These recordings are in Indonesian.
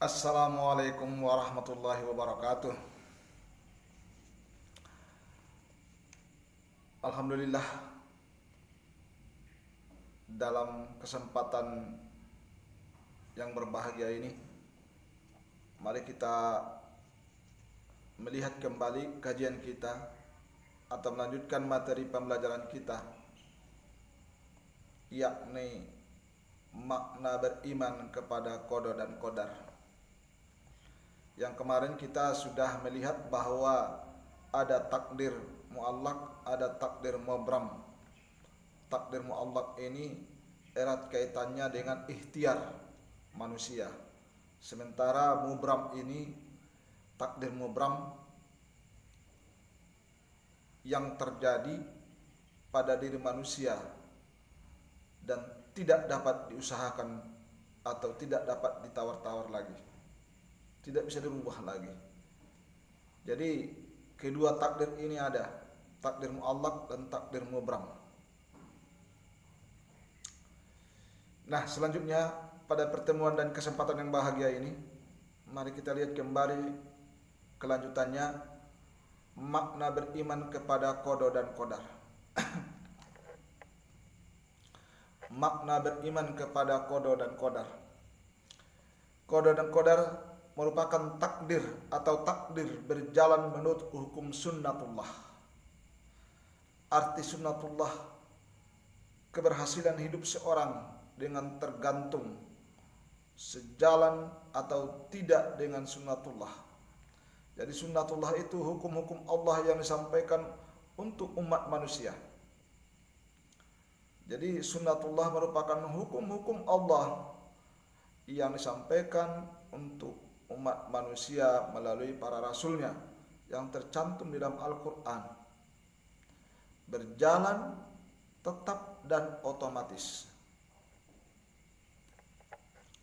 Assalamualaikum warahmatullahi wabarakatuh. Alhamdulillah, dalam kesempatan yang berbahagia ini, mari kita melihat kembali kajian kita atau melanjutkan materi pembelajaran kita, yakni makna beriman kepada qada dan qadar. Yang kemarin kita sudah melihat bahwa ada takdir muallaq, ada takdir mubram. Takdir muallaq ini erat kaitannya dengan ikhtiar manusia. Sementara mubram ini, takdir mubram yang terjadi pada diri manusia dan tidak dapat diusahakan atau tidak dapat ditawar-tawar lagi, tidak bisa dirubah lagi. Jadi kedua takdir ini ada, takdir muallaq dan takdir mubram. Nah, selanjutnya pada pertemuan dan kesempatan yang bahagia ini, mari kita lihat kembali kelanjutannya, makna beriman kepada qada dan qadar. Makna beriman kepada qada dan qadar. Qada dan qadar merupakan takdir atau takdir berjalan menurut hukum sunnatullah. Arti sunnatullah, keberhasilan hidup seorang dengan tergantung sejalan atau tidak dengan sunnatullah. Jadi sunnatullah itu hukum-hukum Allah yang disampaikan untuk umat manusia. Jadi sunnatullah merupakan hukum-hukum Allah yang disampaikan untuk umat manusia melalui para rasulnya yang tercantum di dalam Al-Quran. Berjalan tetap dan otomatis.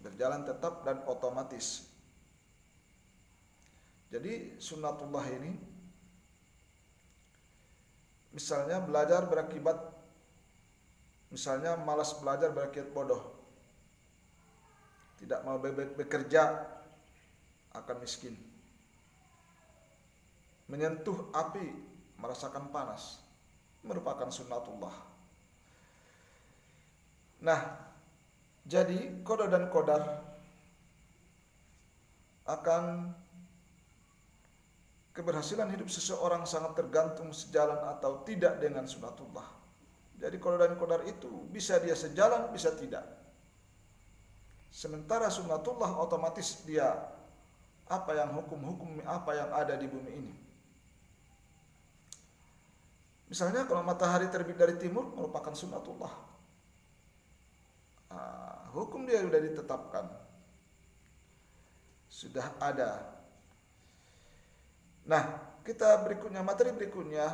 Berjalan tetap dan otomatis. Jadi sunnatullah ini, misalnya belajar berakibat, misalnya malas belajar berakibat bodoh, tidak mau bekerja akan miskin, menyentuh api merasakan panas, merupakan sunnatullah. Nah, jadi qada dan qadar akan keberhasilan hidup seseorang sangat tergantung sejalan atau tidak dengan sunnatullah. Jadi qada dan qadar itu bisa dia sejalan, bisa tidak. Sementara sunnatullah otomatis dia apa yang hukum-hukum apa yang ada di bumi ini. Misalnya kalau matahari terbit dari timur merupakan sunnatullah. Hukum dia sudah ditetapkan, sudah ada. Nah, kita berikutnya, materi berikutnya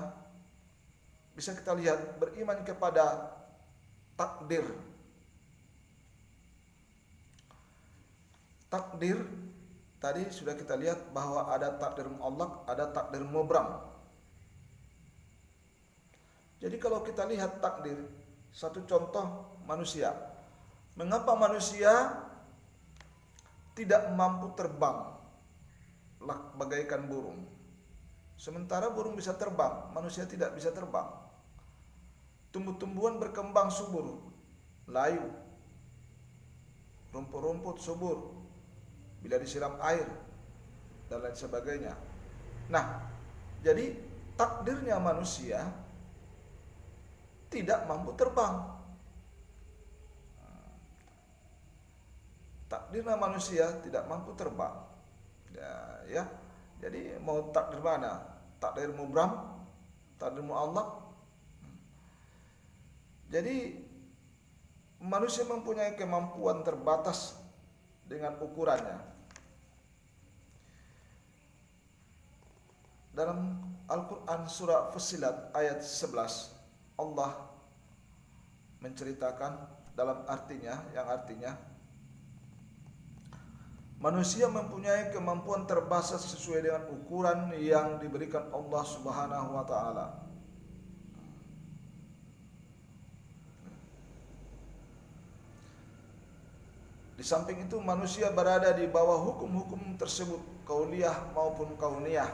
bisa kita lihat beriman kepada takdir. Takdir tadi sudah kita lihat bahwa ada takdir muallaq, ada takdir mubram. Jadi kalau kita lihat takdir, satu contoh manusia. Mengapa manusia tidak mampu terbang bagaikan burung? Sementara burung bisa terbang, manusia tidak bisa terbang. Tumbuh-tumbuhan berkembang subur, layu, rumput-rumput subur bila disiram air dan lain sebagainya. Nah, jadi takdirnya manusia tidak mampu terbang. Takdirnya manusia tidak mampu terbang. Ya. Jadi mau takdir mana? Takdir mubram, takdir muallaq. Jadi manusia mempunyai kemampuan terbatas dengan ukurannya. Dalam Al-Quran surah Fussilat ayat 11, Allah menceritakan dalam artinya, yang artinya manusia mempunyai kemampuan terbatas sesuai dengan ukuran yang diberikan Allah Subhanahu wa taala. Di samping itu manusia berada di bawah hukum-hukum tersebut, kauliyah maupun kauniyah.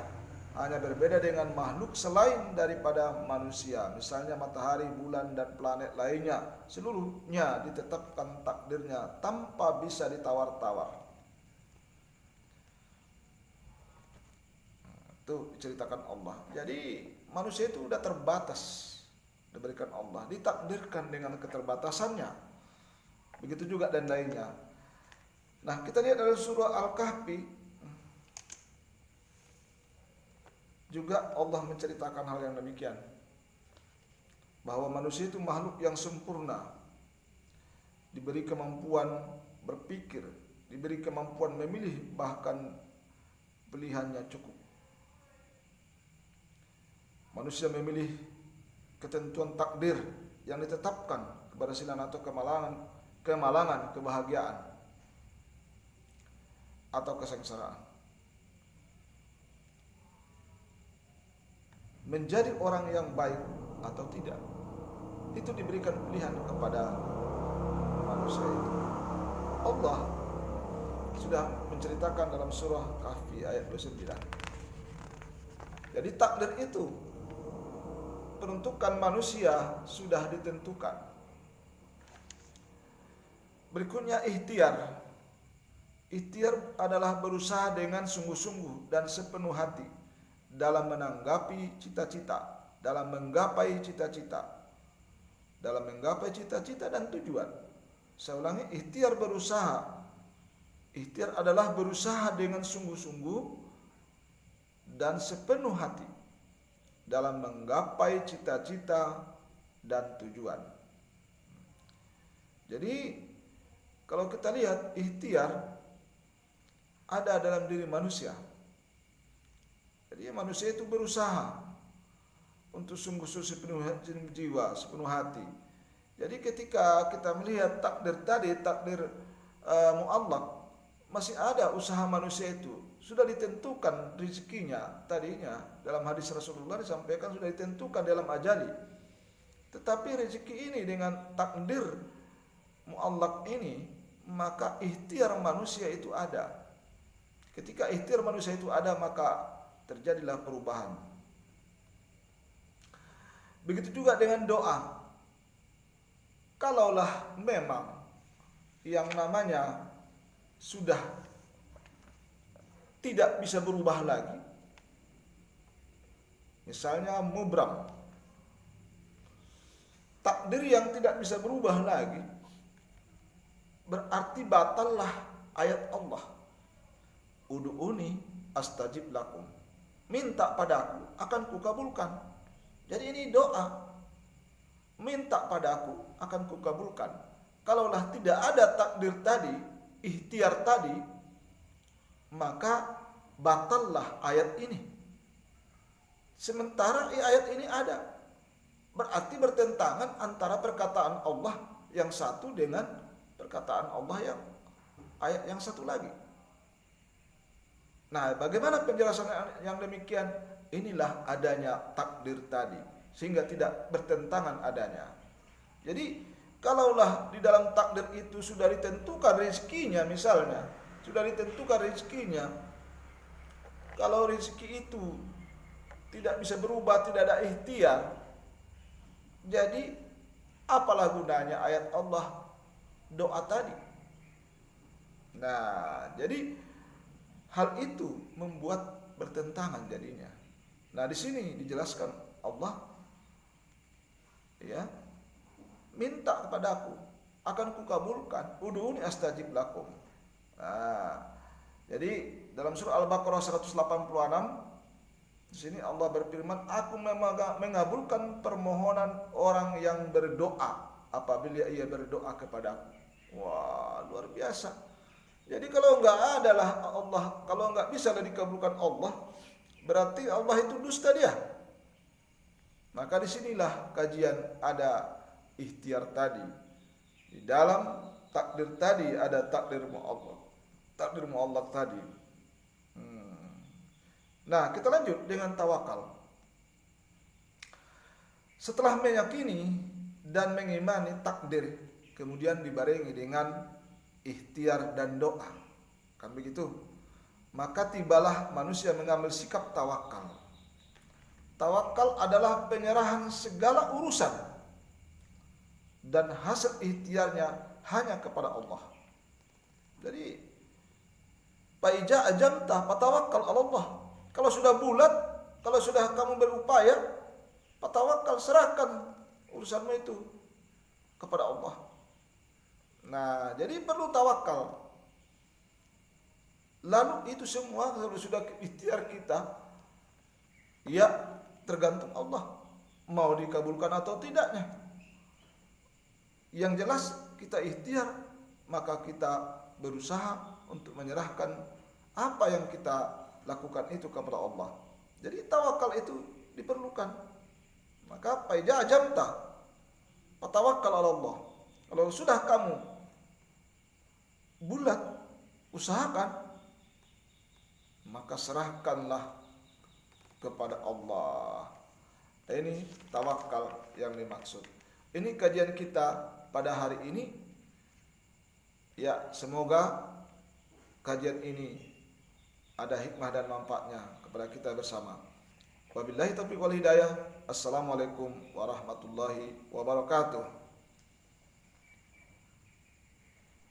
Hanya berbeda dengan makhluk selain daripada manusia. Misalnya matahari, bulan, dan planet lainnya. Seluruhnya ditetapkan takdirnya tanpa bisa ditawar-tawar. Itu diceritakan Allah. Jadi manusia itu sudah terbatas, diberikan Allah, ditakdirkan dengan keterbatasannya. Begitu juga dan lainnya. Nah, kita lihat dalam surah Al-Kahfi juga Allah menceritakan hal yang demikian, bahwa manusia itu makhluk yang sempurna, diberi kemampuan berpikir, diberi kemampuan memilih, bahkan pilihannya cukup. Manusia memilih ketentuan takdir yang ditetapkan keberhasilan atau kemalangan, kebahagiaan atau kesengsaraan. Menjadi orang yang baik atau tidak, itu diberikan pilihan kepada manusia itu. Allah sudah menceritakan dalam surah Kahfi ayat 29. Jadi takdir itu, peruntukan manusia sudah ditentukan. Berikutnya ikhtiar. Ikhtiar adalah berusaha dengan sungguh-sungguh dan sepenuh hati dalam menanggapi cita-cita, dalam menggapai cita-cita, dan tujuan. Saya ulangi, ikhtiar berusaha. Ikhtiar adalah berusaha dengan sungguh-sungguh dan sepenuh hati dalam menggapai cita-cita dan tujuan. Jadi kalau kita lihat ikhtiar ada dalam diri manusia. Jadi manusia itu berusaha untuk sungguh-sungguh sepenuh jiwa, sepenuh hati. Jadi ketika kita melihat takdir tadi, takdir muallaq, masih ada usaha manusia itu. Sudah ditentukan rezekinya tadinya. Dalam hadis Rasulullah disampaikan sudah ditentukan dalam ajali. Tetapi rezeki ini dengan takdir muallaq ini, maka ikhtiar manusia itu ada. Ketika ikhtiar manusia itu ada, maka terjadilah perubahan. Begitu juga dengan doa. Kalaulah memang yang namanya sudah tidak bisa berubah lagi, misalnya mubram, takdir yang tidak bisa berubah lagi, berarti batallah ayat Allah. Ud'uni astajib lakum. Minta padaku akan kukabulkan. Jadi ini doa. Minta padaku akan kukabulkan. Kalaulah tidak ada takdir tadi, ikhtiar tadi, maka batallah ayat ini. Sementara ayat ini ada. Berarti bertentangan antara perkataan Allah yang satu dengan perkataan Allah yang ayat yang satu lagi. Nah, bagaimana penjelasan yang demikian? Inilah adanya takdir tadi, sehingga tidak bertentangan adanya. Jadi, kalaulah di dalam takdir itu sudah ditentukan rezekinya, misalnya, sudah ditentukan rezekinya, kalau rezeki itu tidak bisa berubah, tidak ada ikhtiar, jadi apalah gunanya ayat Allah, doa tadi? Nah, jadi hal itu membuat bertentangan jadinya. Nah, di sini dijelaskan Allah, ya, minta kepadaku akan kukabulkan. Ud'uni astajib lakum. Nah, jadi dalam surah Al-Baqarah 186 di sini Allah berfirman, aku mengabulkan permohonan orang yang berdoa apabila ia berdoa kepadaku. Wah, luar biasa. Jadi kalau enggak adalah Allah, kalau enggak bisa dikabulkan Allah, berarti Allah itu dusta dia. Maka disinilah kajian ada ikhtiar tadi. Di dalam takdir tadi ada takdir muallaq. Takdir muallaq tadi. Nah, kita lanjut dengan tawakal. Setelah meyakini dan mengimani takdir, kemudian dibarengi dengan ikhtiar dan doa. Kan begitu? Maka tibalah manusia mengambil sikap tawakal. Tawakal adalah penyerahan segala urusan dan hasil ikhtiarnya hanya kepada Allah. Jadi, fa'iza ajamta fatawakkal 'ala Allah. Kalau sudah bulat, kalau sudah kamu berupaya, fatawakkal, serahkan urusanmu itu kepada Allah. Nah, jadi perlu tawakal. Lalu itu semua kalau sudah ikhtiar kita, ya tergantung Allah mau dikabulkan atau tidaknya. Yang jelas kita ikhtiar, maka kita berusaha untuk menyerahkan apa yang kita lakukan itu kepada Allah. Jadi tawakal itu diperlukan. Maka fa'iza ajamta fatawakkal 'ala Allah. Kalau sudah kamu bulat, usahakan, maka serahkanlah kepada Allah. Ini tawakal yang dimaksud. Ini kajian kita pada hari ini. Ya, semoga kajian ini ada hikmah dan manfaatnya kepada kita bersama. Wabillahi taufiq wal hidayah. Assalamualaikum warahmatullahi wabarakatuh.